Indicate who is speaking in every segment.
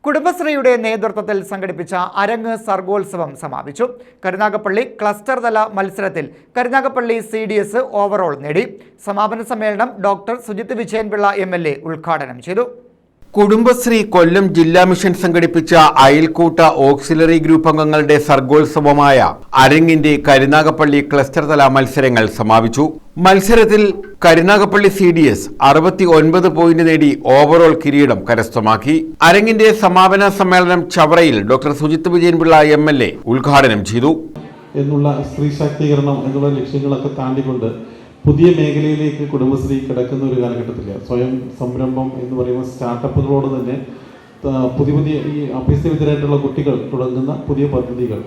Speaker 1: കുടുംബശ്രീയുടെ നേതൃത്വത്തിൽ സംഘടിപ്പിച്ച അരങ്ങ് സർഗോത്സവം സമാപിച്ചു. കരുനാഗപ്പള്ളി ക്ലസ്റ്റർ തല മത്സരത്തിൽ കരുനാഗപ്പള്ളി CDS ഓവറോൾ നേടി. സമാപന സമ്മേളനം ഡോക്ടർ സുജിത് വിജയൻപിള്ള MLA ഉദ്ഘാടനം ചെയ്തു.
Speaker 2: കുടുംബശ്രീ കൊല്ലം ജില്ലാ മിഷൻ സംഘടിപ്പിച്ച അയൽക്കൂട്ട ഓക്സിലറി ഗ്രൂപ്പ് അംഗങ്ങളുടെ സർഗോത്സവമായ അരങ്ങിന്റെ കരുനാഗപ്പള്ളി ക്ലസ്റ്റർ തല മത്സരങ്ങൾ സമാപിച്ചു. മത്സരത്തിൽ കരുനാഗപ്പള്ളി CDS 69 പോയിന്റ് നേടി ഓവറോൾ കിരീടം കരസ്ഥമാക്കി. അരങ്ങിന്റെ സമാപന സമ്മേളനം ചവറയിൽ ഡോക്ടർ സുജിത് വിജയൻപിള്ള MLA ഉദ്ഘാടനം ചെയ്തു.
Speaker 3: എന്നുള്ള സ്ത്രീ ശാക്തീകരണം എന്നുള്ള ലക്ഷ്യങ്ങളൊക്കെ താണ്ടിക്കൊണ്ട് പുതിയ മേഖലയിലേക്ക് കുടുംബശ്രീ കിടക്കുന്ന ഒരു കാലഘട്ടത്തിൽ സ്വയം സംരംഭം എന്ന് പറയുന്ന സ്റ്റാർട്ടപ്പുകളോട് തന്നെ പുതിയ ഈ അഭ്യസ്തവിദ്യരായിട്ടുള്ള കുട്ടികൾ തുടങ്ങുന്ന പുതിയ പദ്ധതികൾ,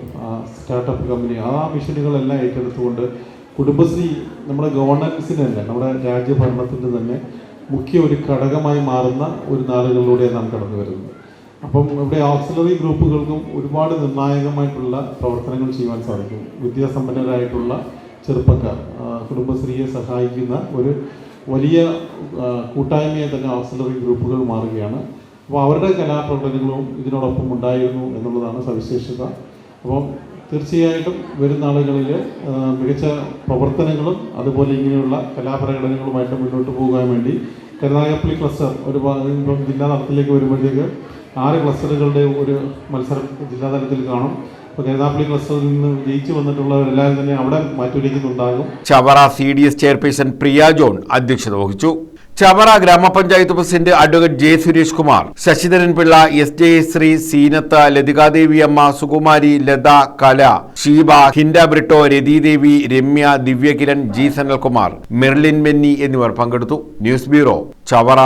Speaker 3: സ്റ്റാർട്ടപ്പ് കമ്പനി, ആ മിഷനുകളെല്ലാം ഏറ്റെടുത്തുകൊണ്ട് കുടുംബശ്രീ നമ്മുടെ ഗവൺമെൻസിന് തന്നെ, നമ്മുടെ രാജ്യഭരണത്തിൻ്റെ തന്നെ മുഖ്യ ഒരു ഘടകമായി മാറുന്ന ഒരു നാളുകളിലൂടെ നാം കടന്നു വരുന്നത്. അപ്പം ഇവിടെ ഓക്സിലറി ഗ്രൂപ്പുകൾക്കും ഒരുപാട് നിർണായകമായിട്ടുള്ള പ്രവർത്തനങ്ങൾ ചെയ്യുവാൻ സാധിക്കും. വിദ്യാസമ്പന്നരായിട്ടുള്ള ചെറുപ്പക്കാർ കുടുംബശ്രീയെ സഹായിക്കുന്ന ഒരു വലിയ കൂട്ടായ്മയെ തന്നെ ഓക്സിലറി ഗ്രൂപ്പുകൾ മാറുകയാണ്. അപ്പോൾ അവരുടെ കലാപ്രകടനങ്ങളും ഇതിനോടൊപ്പം ഉണ്ടായിരുന്നു എന്നുള്ളതാണ് സവിശേഷത. അപ്പം തീർച്ചയായിട്ടും വരുന്ന ആളുകളിൽ മികച്ച പ്രവർത്തനങ്ങളും അതുപോലെ ഇങ്ങനെയുള്ള കലാപ്രകടനങ്ങളുമായിട്ട് മുന്നോട്ട് പോകാൻ വേണ്ടി കരുനാഗപ്പള്ളി ക്ലസ്റ്റർ ജില്ലാ തലത്തിലേക്ക് വരുമ്പോഴത്തേക്ക് 6 ക്ലസ്റ്ററുകളുടെ ഒരു മത്സരം ജില്ലാതലത്തിൽ കാണും. കരുനാഗപ്പള്ളി ക്ലസ്റ്ററിൽ നിന്ന് ജയിച്ചു വന്നിട്ടുള്ളവരെല്ലാവരും തന്നെ അവിടെ മാറ്റുരയ്ക്കുന്നുണ്ടാകും.
Speaker 2: Chavara CDS chairperson Priya John അധ്യക്ഷത വഹിച്ചു. Chavara Grama panchayat president advocate J. Suresh Kumar, Sasidharan Pillai, SJ Sree, Seenath, Lathikadevi Amma, Sukumari, Latha, Kala, Sheeba, Hinda Britto, Rathidevi, Ramya, Divyakiran, G. Sanalkumar, Merlin Menni എന്നിവർ പങ്കെടുത്തു. News bureau, Chavara.